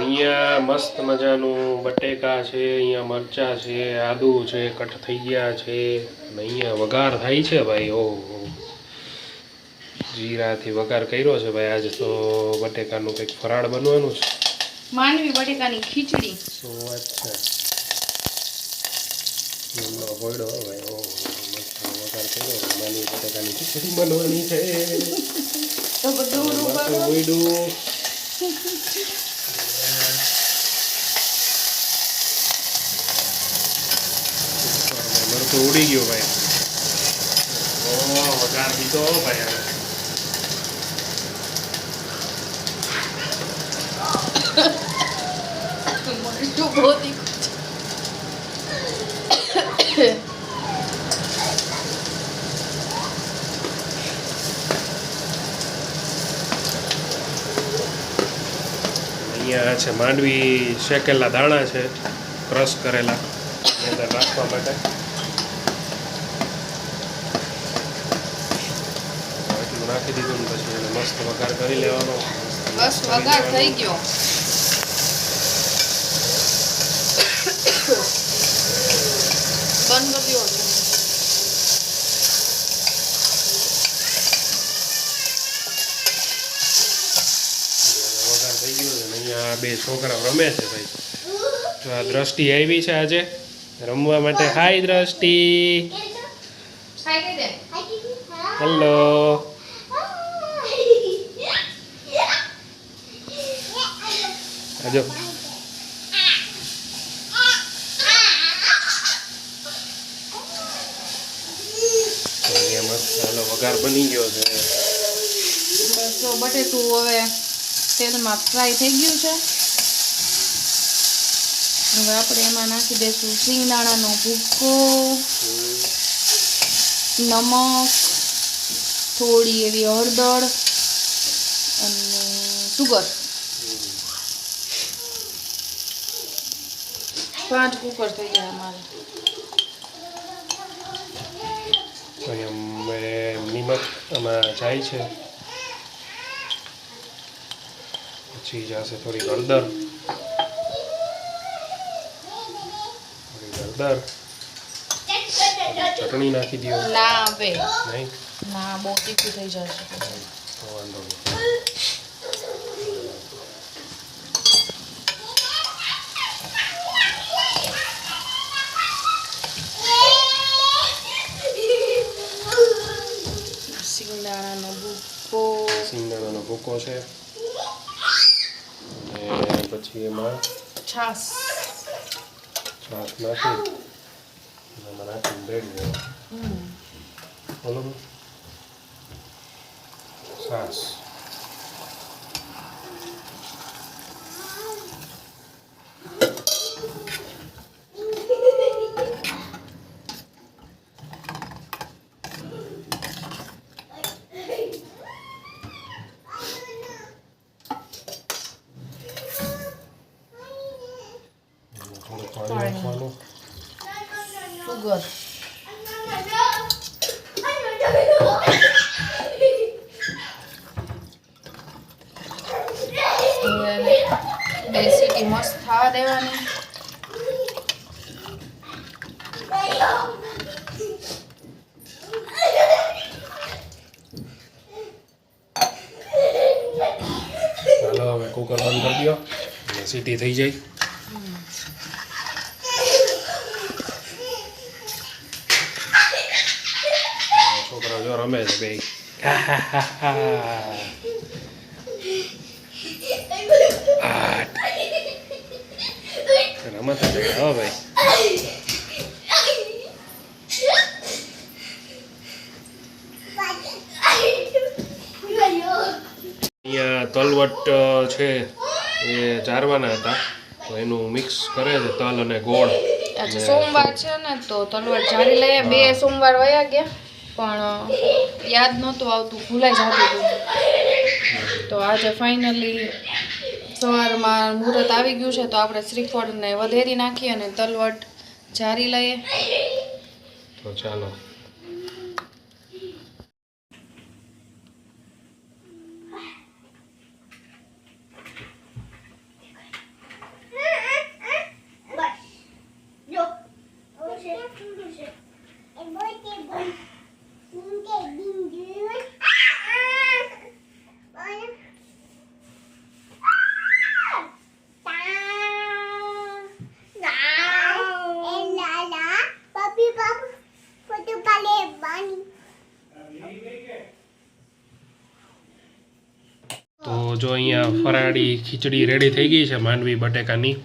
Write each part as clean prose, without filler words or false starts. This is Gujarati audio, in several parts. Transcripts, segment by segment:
અહીંયા મસ્ત મજાનું બટેકા છે, અહીંયા મરચા છે, આદુ છે, કટ થઈ ગયા છે અને અહીંયા વઘાર થાય છે ભાઈ. ઓહો, જીરાથી વઘાર કર્યો છે ભાઈ. આજે તો બટેકાનું કંઈક ફરાળ બનવાનું છે. માંડવી બટેકાની ખીચડી. શું વાત છે? એમનો ભોયડો ભાઈ. ઓહો, મસ્ત વઘાર કર્યો. માંડવી બટેકાની ખીચડી બનવાની છે. તો બધું ભોયડું તો ઉડી ગયો ભાઈ. ઓ વઘાર દીધો ભાઈ. અહીંયા છે માંડવી શેકેલા દાણા છે, ક્રશ કરેલા, એની અંદર રાખવા માટે. એટલું નાખી દીધું ને પછી એને મસ્ત વઘાર કરી લેવાનો. બસ વઘાર થઈ ગયો. બંધ કર્યો છે. વઘાર થઈ ગયો છે. અહીંયા બે છોકરા રમે છે ભાઈ. જો આ દ્રષ્ટિ આવી છે આજે રમવા માટે. હાય દ્રષ્ટિ. હેલો. આજો. ચાલો વઘાર બની ગયો છે. બસ તો બટેટું હવે તેલમાં ફ્રાય થઈ ગયું છે. હવે આપણે એમાં નાખી દઈશું સિંગદાણાનો ભૂકો, નમક, થોડી એવી હળદર અને સુગર. 5 કુકર થઈ ગયા અમારે. નિમક આમાં જાય છે. પછી જશે થોડી હળદર, ચટણી નાખી દો. ના હવે નહીં, ના બહુ તીખું થઈ જશે. વાંધો નહીં. સિંગદાણાનો ભૂકો છે અને પછી એમાં છાશ નાખી એમાં નાખીને રેડી દેવાનું. બરોબર. છાશ પાણી નાખવાનું. સુગર. બે સીટી મસ્ત થવા દેવાની. ચાલો હવે કુકર બંધ કરી દો. સીટી થઈ જાય. છોકરા જો રમે છે બે. રમત છે હા ભાઈ. અહીંયા તલવટ છે એ ચારવાના હતા તો એનું મિક્સ કરે છે તલ અને ગોળ. આજે સોમવાર છે ને તો તલવટ જારી લઈએ. 2 સોમવાર વયા ગયા પણ યાદ નહોતું આવતું, ભૂલાઈ જતું હતું. તો આજે ફાઇનલી સવારમાં મુહૂર્ત આવી ગયું છે તો આપણે શ્રીફળને વધેરી નાખીએ અને તલવટ જારી લઈએ. તો ચાલો. જો અહીંયા ફરાળી ખીચડી રેડી થઈ ગઈ છે માંડવી બટેકાની,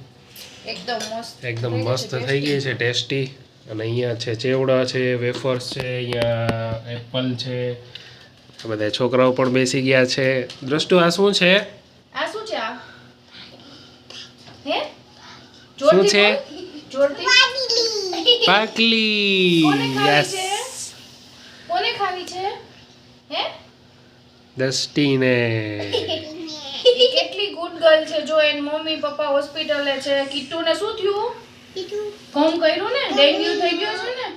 એકદમ મસ્ત થઈ ગઈ છે, ટેસ્ટી. અને અહીંયા છે ચેવડા છે, વેફર્સ છે, અહીંયા એપલ છે, આ બધા છોકરાઓ પણ બેસી ગયા છે. દ્રષ્ટુ આ શું છે? આ શું છે? આ હે શું છે? જોરથી પાકલી. યસ, કોને ખાવી છે? હે દસ્ટીને. ઈ કેટલી ગુડ ગર્લ છે. જો એન મમ્મી પપ્પા હોસ્પિટલે છે. કિટ્ટુને શું થયું? ફોર્મ કર્યું ને, ડેન્ગ્યુ થઈ ગયો છે ને.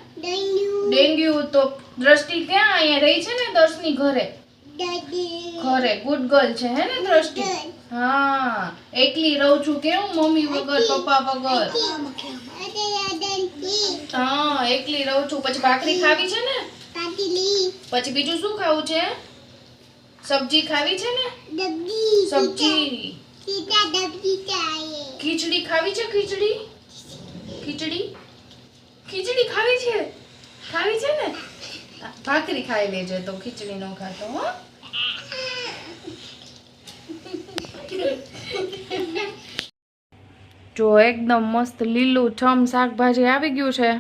ડેન્ગ્યુ તો દ્રષ્ટિ ક્યાં અહીંયા રહી છે ને, દર્શની ઘરે. ઘરે ગુડ ગર્લ છે હે ને દ્રષ્ટિ? હા, એકલી રહું છું કેવું, મમ્મી વગર પપ્પા વગર. હા, એકલી રહું છું. પછી ભાખરી ખાવી છે ને? પછી બીજું શું ખાવું છે? સબ્જી ખાવી છે ને? સબ્જી. ખીચડી ખાવી છે? ખીચડી ખીચડી ખાવી છે? ખાવી છે ને? ભાખરી ખાઈ લેજે તો ખીચડી નો ખાતો. હો જો એકદમ મસ્ત લીલું છમ શાકભાજી આવી ગયું છે.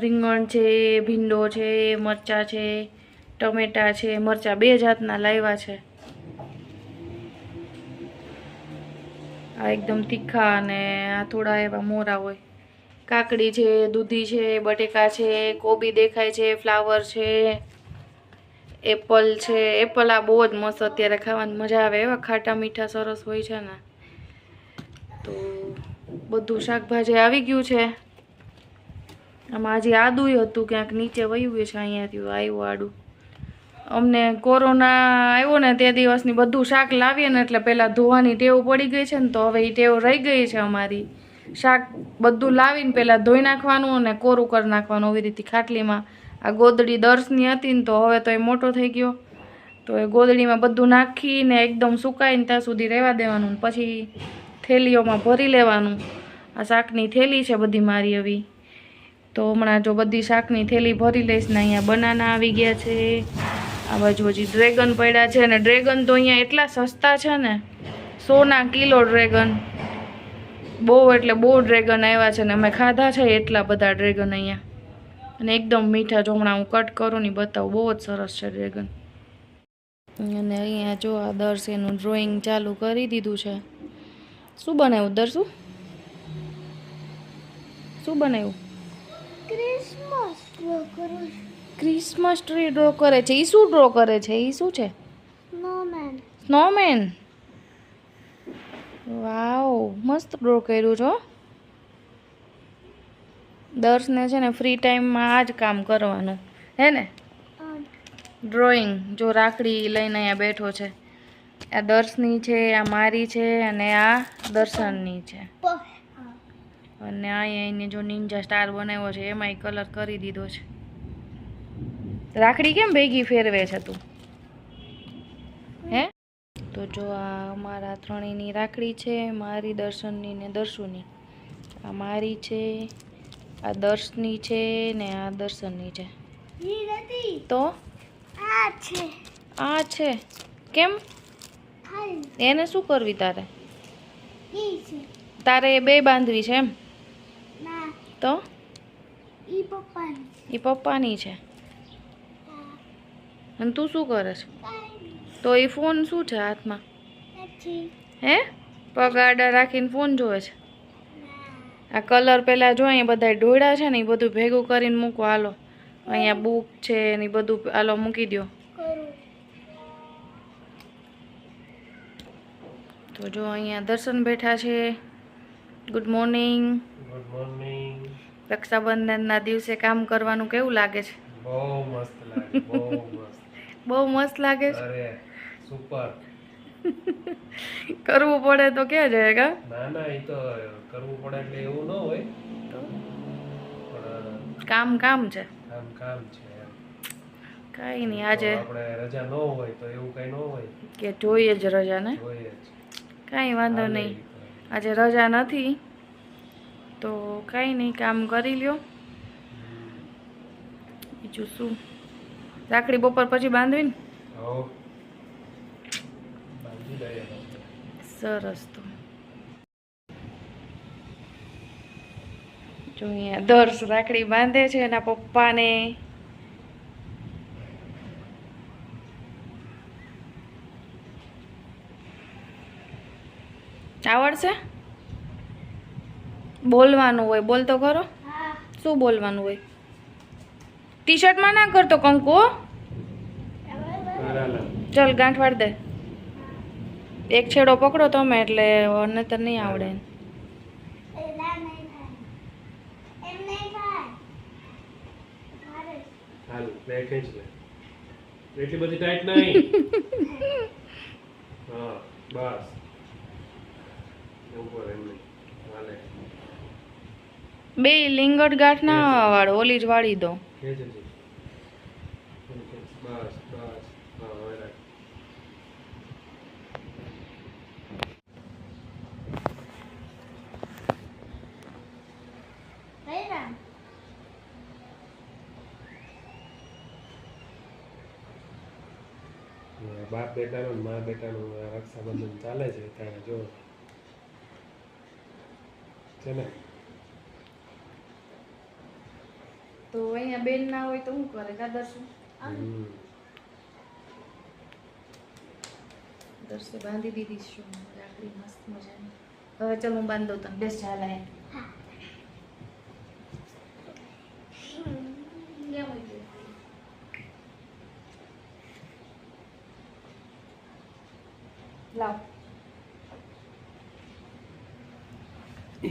રીંગણ છે, ભીંડો છે, મરચાં છે, ટમેટા છે. મરચાં 2 જાતના લાવ્યા છે. આ એકદમ તીખા અને આ થોડા એવા મોરા હોય. કાકડી છે, દૂધી છે, બટેકા છે, કોબી દેખાય છે, ફ્લાવર છે, એપલ છે. એપલ આ બહુ જ મસ્ત અત્યારે ખાવાની મજા આવે, એવા ખાટા મીઠા સરસ હોય છે ને. તો બધું શાકભાજી આવી ગયું છે. આમાં હજી આદુય હતું, ક્યાંક નીચે વયું ગયું છે. અહીંયાથી આવ્યું આડું. અમને કોરોના આવ્યો ને તે દિવસની બધું શાક લાવીએ ને એટલે પહેલાં ધોવાની ટેવ પડી ગઈ છે ને, તો હવે એ ટેવ રહી ગઈ છે અમારી. શાક બધું લાવીને પહેલાં ધોઈ નાખવાનું અને કોરું કરી નાખવાનું આવી રીતે ખાટલીમાં. આ ગોદડી દર્શની હતી ને, તો હવે તો એ મોટો થઈ ગયો, તો એ ગોદડીમાં બધું નાખીને એકદમ સુકાઈને ત્યાં સુધી રહેવા દેવાનું. પછી થેલીઓમાં ભરી લેવાનું. આ શાકની થેલી છે બધી મારી આવી. તો હમણાં જો બધી શાકની થેલી ભરી લઈશ ને. અહીંયા બનાના આવી ગયા છે. આ બાજુ હજી ડ્રેગન પડ્યા છે. અને ડ્રેગન તો અહીંયા એટલા સસ્તા છે ને, 100 કિલો ડ્રેગન. બહુ એટલે બહુ ડ્રેગન આવ્યા છે ને અમે ખાધા છે એટલા બધા ડ્રેગન અહીંયા. અને એકદમ મીઠા. જો હમણાં હું કટ કરું ને બતાવું, બહુ જ સરસ છે ડ્રેગન. અને અહીંયા જો આ દર્શ એનું ડ્રોઈંગ ચાલુ કરી દીધું છે. શું બનાવ્યું દર્શુ? શું બનાવ્યું? ક્રિસમસ ટ્રી ડ્રો કરે છે. એ શું ડ્રો કરે છે? એ શું છે? સ્નોમેન. વાવ, મસ્ત ડ્રો કર્યું છો. દર્શને છે ને ફ્રી ટાઈમમાં આ જ કામ કરવાનું હે ને, ડ્રોઈંગ. જો રાખડી લઈને અહીંયા બેઠો છે. આ દર્શની છે, આ મારી છે અને આ દર્શનની છે. અને અહીંયા એને જો નિંજા સ્ટાર બનાવ્યો છે, એમાંય કલર કરી દીધો છે. રાખડી કેમ ભેગી ફેરવે છે તું? હે? તો જો આ અમારા ત્રણેયની રાખડી છે, મારી, દર્શનની ને દર્શુની. આ મારી છે, આ દર્શની છે ને આ દર્શનની છે. તો આ છે કેમ? એને શું કરવી તારે? તારે એ 2 બાંધવી છે એમ? તો એ પપ્પાની છે. અને તું શું કરે છે? તો એ ફોન શું છે હાથમાં? હે? પગ આડા રાખીને ફોન જોવે છે. આ કલર પહેલાં જો અહીંયા બધા ઢોળ્યા છે ને, એ બધું ભેગું કરીને મૂકો. હાલો, અહીંયા બુક છે ને એ બધું હાલો મૂકી દો. તો જો અહીંયા દર્શન બેઠા છે. Good morning. Good morning. રક્ષાબંધનના દિવસે કામ કરવાનું કેવું લાગે છે? બહુ મસ્ત લાગે, બહુ મસ્ત. બહુ મસ્ત લાગે છે. અરે સુપર. કરવું પડે તો ક્યાં જાય કા? ના ના, એ તો કરવું પડે એટલે એવું ન હોય, તો પણ કામ કામ છે. કામ છે. કાંઈ નહીં, આજે આપણે રજા ન હોય તો એવું કઈ ન હોય કે જોઈએ જ રજા ને. જોઈએ જ. કાંઈ વાંધો નહીં, આજે રજા નથી તો કાંઈ નહીં, કામ કરી લ્યો. બીજું શું? રાખડી બપોર પછી બાંધવી ને? સરસ. તો જો અહીંયા દર્શ રાખડી બાંધે છે એના પપ્પાને. આવડશે? બોલવાનું હોય, બોલ તો ખરો. શું બોલવાનું હોય? ટી શર્ટમાં ના કરતો કંકુ. ચલ ગાંઠ વાળ દે. એક છેડો પકડો તમે એટલે નહીતર નહીં આવડે. એટલી બધી ટાઈટ નહીં. હા બસ ઉપર એમ નહીં હાલે. બે લિંગટ ગાંઠ ના વાળો, ઓલી જ વાળી દો. બસ બસ હા હવે રાખ. બાપ બેટાનું ને મા બેટાનું રક્ષાબંધન ચાલે છે ત્યાં જો છે ને. તો અહીંયા બેન ના હોય તો શું કરે દર્શન? દર્શે બાંધી દીધી શું રાખડી મસ્ત મજાની. હવે ચાલ હું બાંધી દઉં તને. બેસ ચાલે. લાવ. એ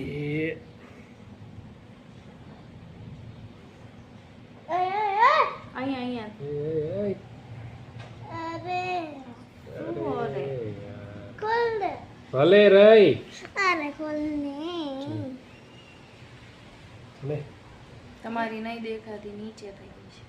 અહીંયા ભલે રહી તમારી નહીં દેખાતી નીચે થઈ ગઈ છે.